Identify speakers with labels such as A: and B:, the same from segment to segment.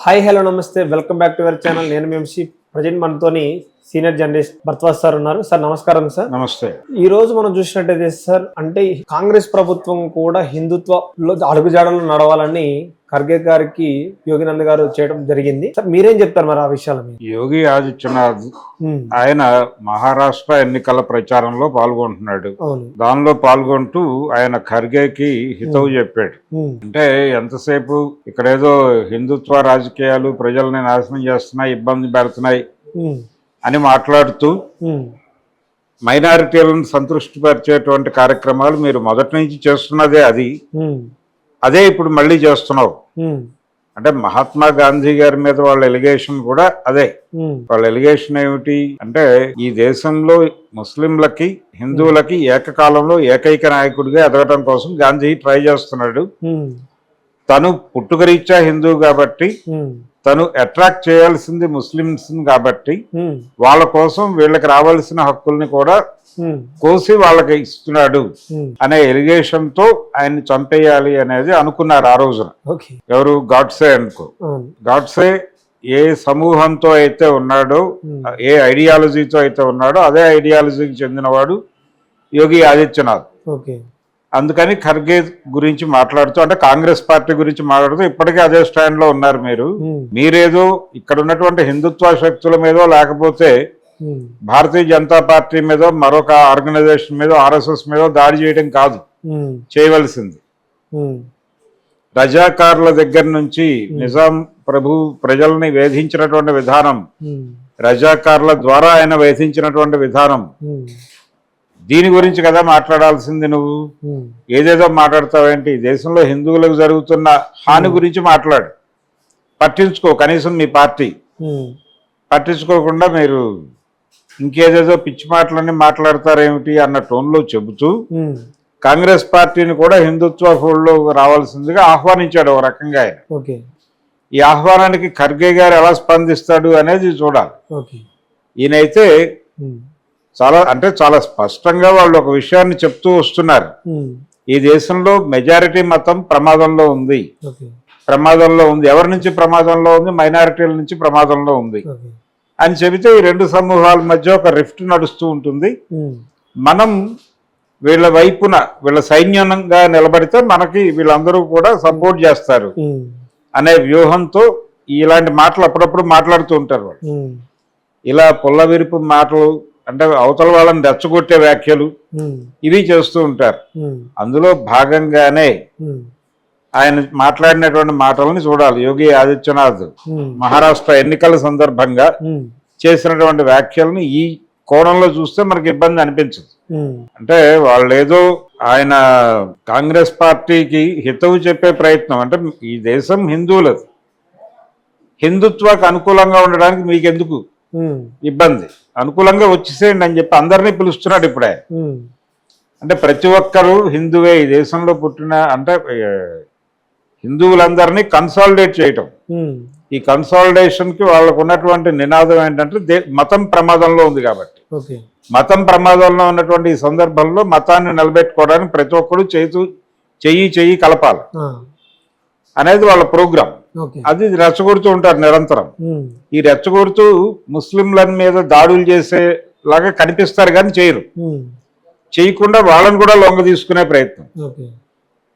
A: Hi hello నమస్తే welcome back to our channel. నేను MC present మనతోని సీనియర్ జర్నలిస్ట్ భరద్వాజ్ సార్ ఉన్నారు. సార్ నమస్కారం సార్.
B: నమస్తే.
A: ఈ రోజు మనం చూసినట్టయితే సార్ అంటే కాంగ్రెస్ ప్రభుత్వం కూడా హిందుత్వలో అడుగుజాడలు నడవాలని ఖర్గే గారికి యోగినంద్ గారు చేయడం జరిగింది. సార్ మీరేం చెప్తారు మరి ఆ విషయాల మీద?
B: యోగి ఆదిత్యనాథ్ ఆయన మహారాష్ట్ర ఎన్నికల ప్రచారంలో పాల్గొంటున్నాడు. దానిలో పాల్గొంటూ ఆయన ఖర్గేకి హితవు చెప్పాడు. అంటే ఎంతసేపు ఇక్కడేదో హిందుత్వ రాజకీయాలు ప్రజల్ని నాశనం చేస్తున్నాయి, ఇబ్బంది పెడుతున్నాయి అని మాట్లాడుతూ మైనారిటీలను సంతృష్టిపరిచేటువంటి కార్యక్రమాలు మీరు మొదటి నుంచి చేస్తున్నదే అదే ఇప్పుడు మళ్ళీ చేస్తున్నావు. అంటే మహాత్మా గాంధీ గారి మీద వాళ్ళ ఎలిగేషన్ కూడా అదే. వాళ్ళ ఎలిగేషన్ ఏమిటి అంటే ఈ దేశంలో ముస్లింలకి హిందువులకి ఏకకాలంలో ఏకైక నాయకుడిగా ఎదగటం కోసం గాంధీ ట్రై చేస్తున్నాడు. తను పుట్టుకరీత్యా హిందువు కాబట్టి తను అట్రాక్ట్ చేయాల్సింది ముస్లింస్ కాబట్టి వాళ్ళ కోసం వీళ్ళకి రావాల్సిన హక్కుల్ని కూడా కోసి వాళ్ళకి ఇస్తున్నాడు అనే ఎలిగేషన్ తో ఆయన్ని చంపేయాలి అనేది అనుకున్నారు ఆ రోజున. ఎవరు? గాడ్సే అనుకో. గాడ్సే ఏ సమూహంతో అయితే ఉన్నాడో, ఏ ఐడియాలజీతో అయితే ఉన్నాడో అదే ఐడియాలజీకి చెందినవాడు యోగి ఆదిత్యనాథ్. అందుకని ఖర్గే గురించి మాట్లాడుతూ, అంటే కాంగ్రెస్ పార్టీ గురించి మాట్లాడుతూ ఇప్పటికే అదే స్టాండ్ లో ఉన్నారు. మీరేదో ఇక్కడ ఉన్నటువంటి హిందుత్వ శక్తుల మీదో లేకపోతే భారతీయ జనతా పార్టీ మీదో మరొక ఆర్గనైజేషన్ మీదో ఆర్ఎస్ఎస్ మీదో దాడి చేయడం కాదు చేయవలసింది. రజాకార్ల దగ్గర నుంచి నిజాం ప్రభు ప్రజల్ని వేధించినటువంటి విధానం, రజాకార్ల ద్వారా ఆయన వేధించినటువంటి విధానం, దీని గురించి కదా మాట్లాడాల్సింది. నువ్వు ఏదేదో మాట్లాడతావేంటి? దేశంలో హిందువులకు జరుగుతున్న హాని గురించి మాట్లాడు. పట్టించుకో. కనీసం మీ పార్టీ పట్టించుకోకుండా మీరు ఇంకేదేదో పిచ్చి మాటలన్నీ మాట్లాడతారేమిటి అన్న టోన్లో చెబుతూ కాంగ్రెస్ పార్టీని కూడా హిందుత్వ ఫోల్డ్లో రావాల్సిందిగా ఆహ్వానించాడు ఒక రకంగా ఆయన. ఈ ఆహ్వానానికి ఖర్గే గారు ఎలా స్పందిస్తాడు అనేది చూడాలి. ఈయనైతే చాలా స్పష్టంగా వాళ్ళు ఒక విషయాన్ని చెప్తూ వస్తున్నారు. ఈ దేశంలో మెజారిటీ మతం ప్రమాదంలో ఉంది. ఎవరి నుంచి ప్రమాదంలో ఉంది? మైనారిటీల నుంచి ప్రమాదంలో ఉంది అని చెబితే ఈ రెండు సమూహాల మధ్య ఒక రిఫ్ట్ నడుస్తూ ఉంటుంది. మనం వీళ్ళ వైపున వీళ్ళ సైన్యంగా నిలబడితే మనకి వీళ్ళందరూ కూడా సపోర్ట్ చేస్తారు అనే వ్యూహంతో ఇలాంటి మాటలు అప్పుడప్పుడు మాట్లాడుతూ ఉంటారు. వాళ్ళు ఇలా పుల్లవిరుపు మాటలు, అంటే అవతల వాళ్ళని రెచ్చగొట్టే వ్యాఖ్యలు ఇవి చేస్తూ ఉంటారు. అందులో భాగంగానే ఆయన మాట్లాడినటువంటి మాటలని చూడాలి. యోగి ఆదిత్యనాథ్ మహారాష్ట్ర ఎన్నికల సందర్భంగా చేసినటువంటి వ్యాఖ్యలను ఈ కోణంలో చూస్తే మనకి ఇబ్బంది అనిపించదు. అంటే వాళ్ళేదో ఆయన కాంగ్రెస్ పార్టీకి హితవు చెప్పే ప్రయత్నం, అంటే ఈ దేశం హిందువులది, హిందుత్వకు అనుకూలంగా ఉండడానికి మీకెందుకు ఇబ్బంది, అనుకూలంగా వచ్చేసేయండి అని చెప్పి అందరినీ పిలుస్తున్నాడు ఇప్పుడే. అంటే ప్రతి ఒక్కరూ హిందువే, ఈ దేశంలో పుట్టిన, అంటే హిందువులందరినీ కన్సాలిడేట్ చేయటం. ఈ కన్సాలిడేషన్ కి వాళ్ళకు ఉన్నటువంటి నినాదం ఏంటంటే మతం ప్రమాదంలో ఉంది కాబట్టి, మతం ప్రమాదంలో ఉన్నటువంటి ఈ సందర్భంలో మతాన్ని నిలబెట్టుకోవడానికి ప్రతి ఒక్కరు చెయ్యి కలపాలి అనేది వాళ్ళ ప్రోగ్రాం. అది రెచ్చగొడుతూ ఉంటారు నిరంతరం. ఈ రెచ్చగొడుతూ ముస్లింల మీద దాడులు చేసేలాగా కనిపిస్తారు కానీ చేయకుండా వాళ్ళని కూడా లొంగ తీసుకునే ప్రయత్నం.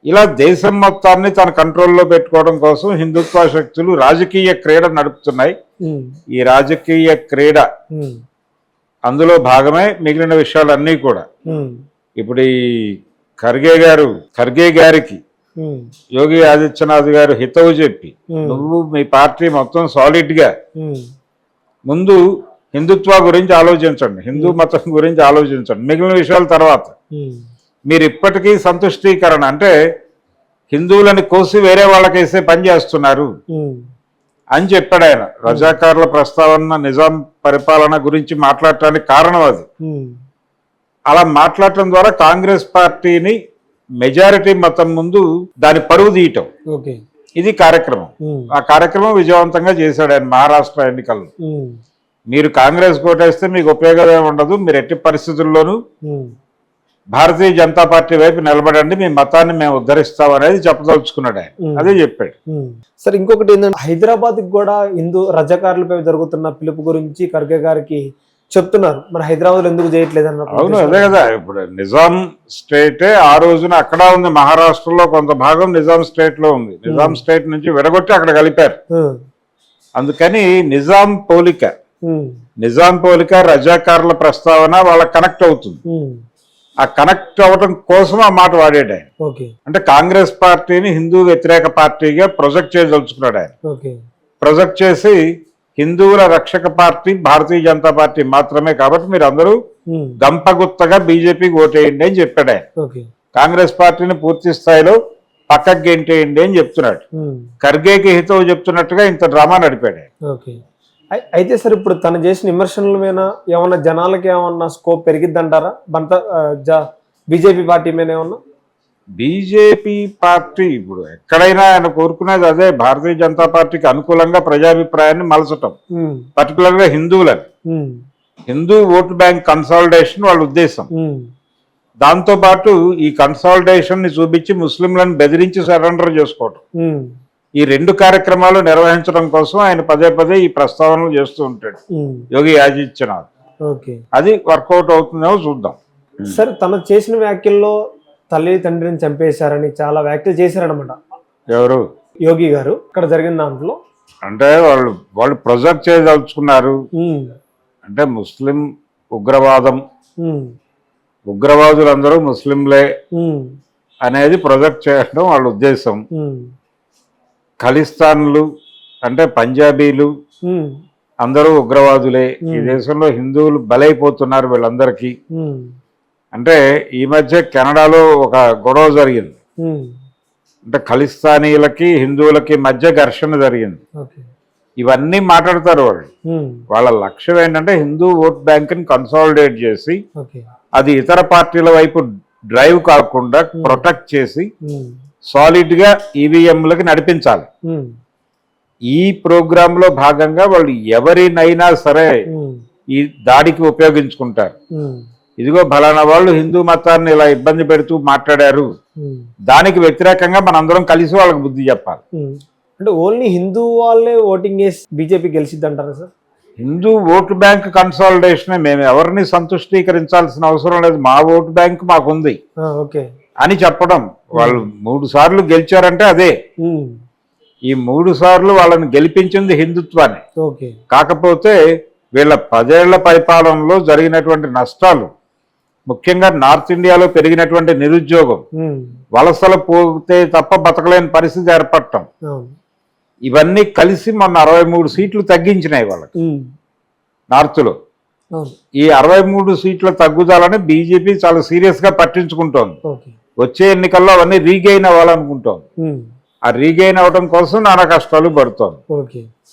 B: ఇలా దేశం మొత్తాన్ని తన కంట్రోల్లో పెట్టుకోవడం కోసం హిందుత్వ శక్తులు రాజకీయ క్రీడ నడుపుతున్నాయి. ఈ రాజకీయ క్రీడ అందులో భాగమే మిగిలిన విషయాలన్నీ కూడా. ఇప్పుడు ఈ ఖర్గే గారికి యోగి ఆదిత్యనాథ్ గారు హితవు చెప్పి, నువ్వు మీ పార్టీ మొత్తం సాలిడ్ గా ముందు హిందుత్వ గురించి ఆలోచించండి, హిందూ మతం గురించి ఆలోచించండి, మిగిలిన విషయాల తర్వాత. మీరు ఇప్పటికీ సంతుష్టీకరణ, అంటే హిందువులని కోసి వేరే వాళ్ళకేసే పని చేస్తున్నారు అని చెప్పాడు ఆయన. రజాకార్ల ప్రస్తావన నిజాం పరిపాలన గురించి మాట్లాడటానికి కారణం అది. అలా మాట్లాడటం ద్వారా కాంగ్రెస్ పార్టీని మెజారిటీ మతం ముందు దాని పరువు తీయటం, ఇది కార్యక్రమం. ఆ కార్యక్రమం విజయవంతంగా చేశాడు ఆయన మహారాష్ట్ర ఎన్నికల్లో. మీరు కాంగ్రెస్ కోటేస్తే మీకు ఉపయోగం ఉండదు, మీరు ఎట్టి పరిస్థితుల్లోనూ భారతీయ జనతా పార్టీ వైపు నిలబడండి, మీ మతాన్ని మేము ఉద్ధరిస్తాం అనేది చెప్పదలుచుకున్నాడు ఆయన. అదే చెప్పాడు.
A: సార్ ఇంకొకటి ఏంటంటే హైదరాబాద్ కూడా హిందూ రజాకారులపై జరుగుతున్న పిలుపు గురించి ఖర్గే గారికి చెప్తున్నారు. మరి హైదరాబాద్ ఎందుకు చేయట్లేదు అన్నప్పుడు.
B: అవును, అదే కదా. ఇప్పుడు నిజాం స్టేటే ఆ రోజున అక్కడ ఉంది, మహారాష్ట్రలో కొంత భాగం నిజాం స్టేట్ లో ఉంది. నిజాం స్టేట్ నుంచి విడగొట్టి అక్కడ కలిపారు. అందుకని నిజాం పోలిక రజాకారుల ప్రస్తావన వాళ్ళకి కనెక్ట్ అవుతుంది. ఆ కనెక్ట్ అవ్వడం కోసం ఆ మాట వాడాడు ఆయన. అంటే కాంగ్రెస్ పార్టీని హిందూ వ్యతిరేక పార్టీగా ప్రొజెక్ట్ చేయదలుచుకున్నాడు ఆయన. ప్రొజెక్ట్ చేసి హిందువుల రక్షక పార్టీ భారతీయ జనతా పార్టీ మాత్రమే, కాబట్టి మీరు అందరూ గంపగుత్తగా బీజేపీకి ఓటేయండి అని చెప్పాడు ఆయన. కాంగ్రెస్ పార్టీని పూర్తి స్థాయిలో పక్కకి గెంటేయండి అని చెప్తున్నాడు. ఖర్గేకి హితవు చెప్తున్నట్టుగా ఇంత డ్రామా నడిపాడు ఆయన.
A: అయితే సార్ ఇప్పుడు తను చేసిన విమర్శల మీద ఏమన్నా జనాలకి ఏమన్నా స్కోప్ పెరిగిద్దంటారా బీజేపీ పార్టీ మీద ఏమన్నా?
B: బీజేపీ పార్టీ ఇప్పుడు ఎక్కడైనా ఆయన కోరుకునేది అదే, భారతీయ జనతా పార్టీకి అనుకూలంగా ప్రజాభిప్రాయాన్ని మలచటం, పర్టికులర్ గా హిందువులని. హిందూ ఓటు బ్యాంక్ కన్సాలిడేషన్ వాళ్ళ ఉద్దేశం. దాంతో పాటు ఈ కన్సాలిడేషన్ ని చూపించి ముస్లింలను బెదిరించి సరెండర్ చేసుకోవటం, ఈ రెండు కార్యక్రమాలు నిర్వహించడం కోసం ఆయన పదే పదే ఈ ప్రస్తావనలు చేస్తూ ఉంటాడు యోగి ఆదిత్యనాథ్. అది వర్కౌట్ అవుతుందేమో చూద్దాం.
A: సార్ తను చేసిన వ్యాఖ్యల్లో తల్లి తండ్రిని చంపేశారని చాలా వ్యాఖ్యలు చేశారనమాట.
B: ఎవరు?
A: యోగి గారు. ఇక్కడ జరిగిన దాంట్లో
B: అంటే వాళ్ళు ప్రొజెక్ట్ చేయదలుచుకున్నారు. అంటే ముస్లిం ఉగ్రవాదం, ఉగ్రవాదులందరూ ముస్లింలే అనేది ప్రొజెక్ట్ చేయడం వాళ్ళ ఉద్దేశం. ఖలిస్తాన్లు అంటే పంజాబీలు అందరూ ఉగ్రవాదులే. ఈ దేశంలో హిందువులు బలైపోతున్నారు వీళ్ళందరికీ. అంటే ఈ మధ్య కెనడాలో ఒక గొడవ జరిగింది. అంటే ఖలిస్తానీలకి హిందువులకి మధ్య ఘర్షణ జరిగింది. ఇవన్నీ మాట్లాడతారు వాళ్ళు. వాళ్ళ లక్ష్యం ఏంటంటే హిందూ ఓట్ బ్యాంక్ ని కన్సాలిడేట్ చేసి అది ఇతర పార్టీల వైపు డ్రైవ్ కాకుండా ప్రొటెక్ట్ చేసి సాలిడ్ గా ఈవీఎంలకి నడిపించాలి. ఈ ప్రోగ్రామ్ లో భాగంగా వాళ్ళు ఎవరినైనా సరే ఈ దాడికి ఉపయోగించుకుంటారు. ఇదిగో ఫలానా వాళ్ళు హిందూ మతాన్ని ఇలా ఇబ్బంది పెడుతూ మాట్లాడారు, దానికి వ్యతిరేకంగా మనందరం కలిసి వాళ్ళకి బుద్ధి చెప్పాలి.
A: అంటే ఓన్లీ హిందూ వాళ్ళే ఓటింగ్ చేసి బీజేపీ గెలిచిద్ది అంటారా sir?
B: Hindu vote bank consolidation, మేము ఎవరిని సంతుష్టీకరించాల్సిన అవసరం లేదు, మా ఓటు బ్యాంక్ మాకుంది అని చెప్పడం. వాళ్ళు 3 సార్లు గెలిచారంటే అదే. ఈ 3 సార్లు వాళ్ళని గెలిపించింది హిందుత్వాన్ని. కాకపోతే వీళ్ళ 10 ఏళ్ల పరిపాలనలో జరిగినటువంటి నష్టాలు, ముఖ్యంగా నార్త్ ఇండియాలో పెరిగినటువంటి నిరుద్యోగం, వలసలు పోతే తప్ప బతకలేని పరిస్థితి ఏర్పడటం, ఇవన్నీ కలిసి మొన్న 63 సీట్లు తగ్గించినాయి వాళ్ళకి నార్త్ లో. ఈ 63 సీట్ల తగ్గుదలని బీజేపీ చాలా సీరియస్ గా పట్టించుకుంటోంది. వచ్చే ఎన్నికల్లో అవన్నీ రీగెయిన్ అవ్వాలనుకుంటోంది. ఆ రీగెయిన్ అవ్వడం కోసం నానా కష్టాలు పడుతోంది.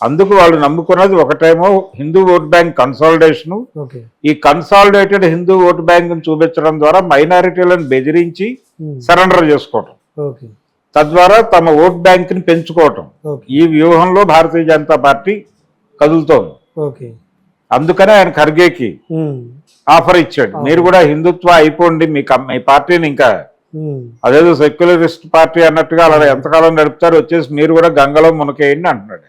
B: అందుకు వాళ్ళు నమ్ముకున్నది ఒకటేమో హిందూ ఓట్ బ్యాంక్ కన్సాలిడేషన్. ఈ కన్సాలిడేటెడ్ హిందూ ఓట్ బ్యాంక్ చూపించడం ద్వారా మైనారిటీలను బెదిరించి సరెండర్ చేసుకోవటం, తద్వారా తమ ఓట్ బ్యాంక్ ని పెంచుకోవటం. ఈ వ్యూహంలో భారతీయ జనతా పార్టీ కదులుతోంది. అందుకనే ఆయన ఖర్గేకి ఆఫర్ ఇచ్చాడు, మీరు కూడా హిందుత్వ అయిపోండి, మీ పార్టీని ఇంకా అదేదో సెక్యులరిస్ట్ పార్టీ అన్నట్టుగా అలా ఎంతకాలం నడుపుతారు, వచ్చేసి మీరు కూడా గంగలో మునకేయండి అంటున్నాడు.